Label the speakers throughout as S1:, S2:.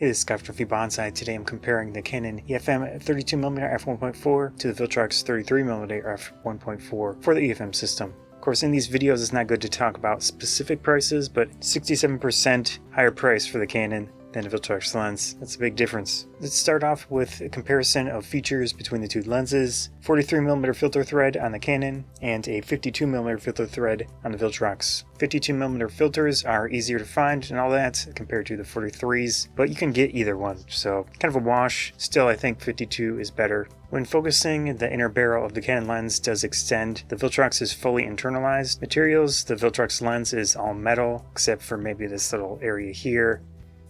S1: Hey, this is Scott from Bonsai. Today I'm comparing the Canon EF-M 32mm f1.4 to the Viltrox 33mm f1.4 for the EF-M system. Of course, in these videos it's not good to talk about specific prices, but 67% higher price for the Canon than a Viltrox lens. That's a big difference. Let's start off with a comparison of features between the two lenses. 43mm filter thread on the Canon and a 52mm filter thread on the Viltrox. 52mm filters are easier to find and all that compared to the 43s, but you can get either one, so kind of a wash. Still, I think 52 is better. When focusing, the inner barrel of the Canon lens does extend. The Viltrox is fully internalized materials. The Viltrox lens is all metal, except for maybe this little area here.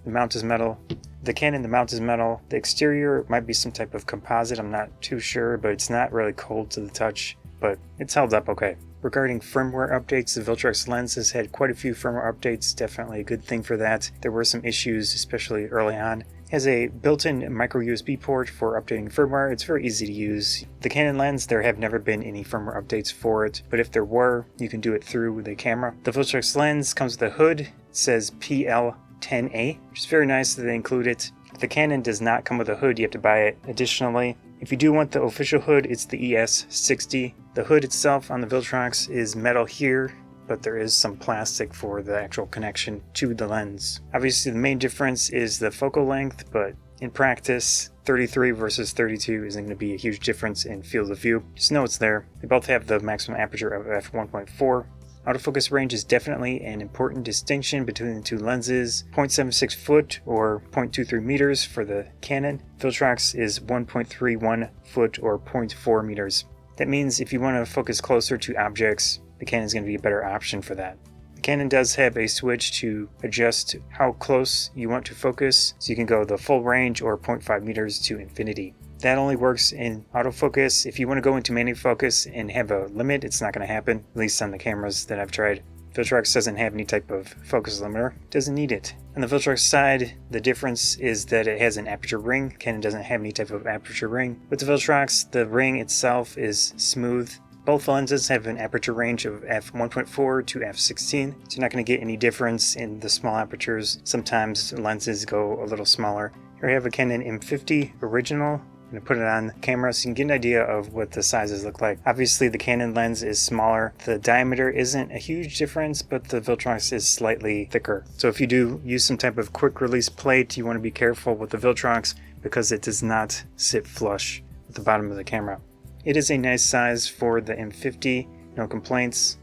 S1: The mount is metal. The Canon, the mount is metal. The exterior might be some type of composite, I'm not too sure, but it's not really cold to the touch, but it's held up okay. Regarding firmware updates, the Viltrox lens has had quite a few firmware updates, definitely a good thing for that. There were some issues, especially early on. It has a built-in micro USB port for updating firmware. It's very easy to use. The Canon lens, there have never been any firmware updates for it, but if there were, you can do it through the camera. The Viltrox lens comes with a hood. It says PL10A, which is very nice that they include it. The Canon does not come with a hood, you have to buy it additionally. If you do want the official hood, it's the ES60. The hood itself on the Viltrox is metal here, but there is some plastic for the actual connection to the lens. Obviously the main difference is the focal length, but in practice 33 versus 32 isn't going to be a huge difference in field of view. Just know it's there. They both have the maximum aperture of f1.4. Autofocus range is definitely an important distinction between the two lenses. 0.76 foot or 0.23 meters for the Canon. Viltrox is 1.31 foot or 0.4 meters. That means if you want to focus closer to objects, the Canon is going to be a better option for that. The Canon does have a switch to adjust how close you want to focus, so you can go the full range or 0.5 meters to infinity. That only works in autofocus. If you want to go into manual focus and have a limit, it's not going to happen, at least on the cameras that I've tried. Viltrox doesn't have any type of focus limiter, doesn't need it. On the Viltrox side, the difference is that it has an aperture ring. Canon doesn't have any type of aperture ring. With the Viltrox, the ring itself is smooth. Both lenses have an aperture range of f1.4 to f16, so you're not going to get any difference in the small apertures. Sometimes lenses go a little smaller. Here I have a Canon M50 original. I'm going to put it on camera so you can get an idea of what the sizes look like. Obviously the Canon lens is smaller. The diameter isn't a huge difference, but the Viltrox is slightly thicker. So if you do use some type of quick release plate, you want to be careful with the Viltrox because it does not sit flush with the bottom of the camera. It is a nice size for the M50, no complaints.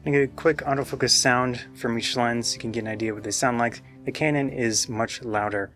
S1: I'm going to get a quick autofocus sound from each lens so you can get an idea what they sound like. The Canon is much louder.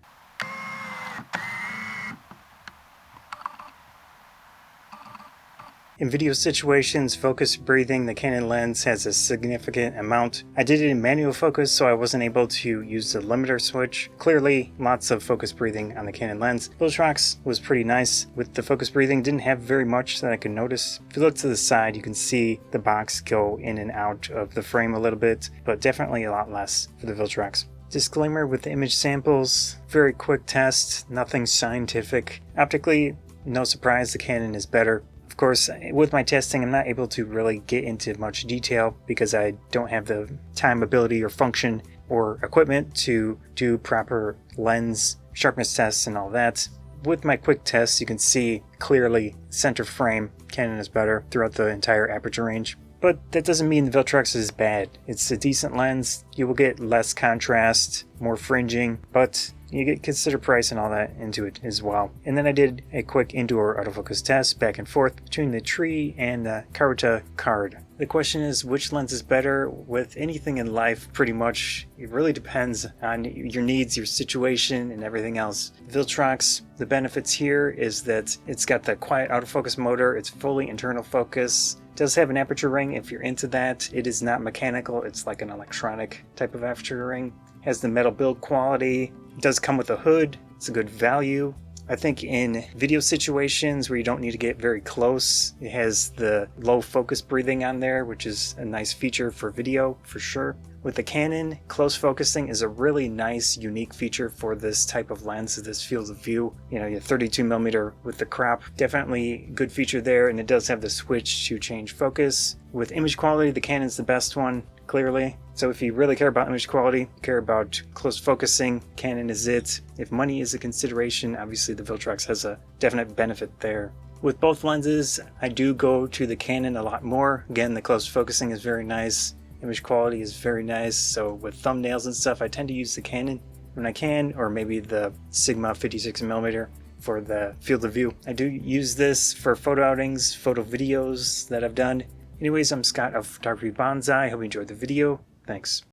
S1: In video situations, focus breathing, the Canon lens has a significant amount. I did it in manual focus, so I wasn't able to use the limiter switch. Clearly, lots of focus breathing on the Canon lens. Viltrox was pretty nice with the focus breathing, didn't have very much that I could notice. If you look to the side, you can see the box go in and out of the frame a little bit, but definitely a lot less for the Viltrox. Disclaimer with the image samples, very quick test, nothing scientific. Optically, no surprise, the Canon is better. Of course, with my testing, I'm not able to really get into much detail because I don't have the time, ability, or function or equipment to do proper lens sharpness tests and all that. With my quick tests, you can see clearly center frame, Canon is better throughout the entire aperture range. But that doesn't mean the Viltrox is bad. It's a decent lens. You will get less contrast, more fringing, but you get consider price and all that into it as well. And then I did a quick indoor autofocus test back and forth between the tree and the Carta card. The question is, which lens is better? With anything in life, pretty much, it really depends on your needs, your situation, and everything else. Viltrox, the benefits here is that it's got the quiet autofocus motor, it's fully internal focus. It does have an aperture ring if you're into that. It is not mechanical, it's like an electronic type of aperture ring. Has the metal build quality. It does come with a hood. It's a good value. I think in video situations where you don't need to get very close, it has the low focus breathing on there, which is a nice feature for video for sure. With the Canon, close focusing is a really nice, unique feature for this type of lens, this field of view. You know, your 32mm with the crop, definitely good feature there, and it does have the switch to change focus. With image quality, the Canon's the best one. clearly. So if you really care about image quality, care about close focusing, Canon is it. If money is a consideration, obviously the Viltrox has a definite benefit there. With both lenses, I do go to the Canon a lot more. Again, the close focusing is very nice. Image quality is very nice. So with thumbnails and stuff, I tend to use the Canon when I can, or maybe the Sigma 56mm for the field of view. I do use this for photo outings, photo videos that I've done. Anyways, I'm Scott of Photography Bonsai. Hope you enjoyed the video. Thanks.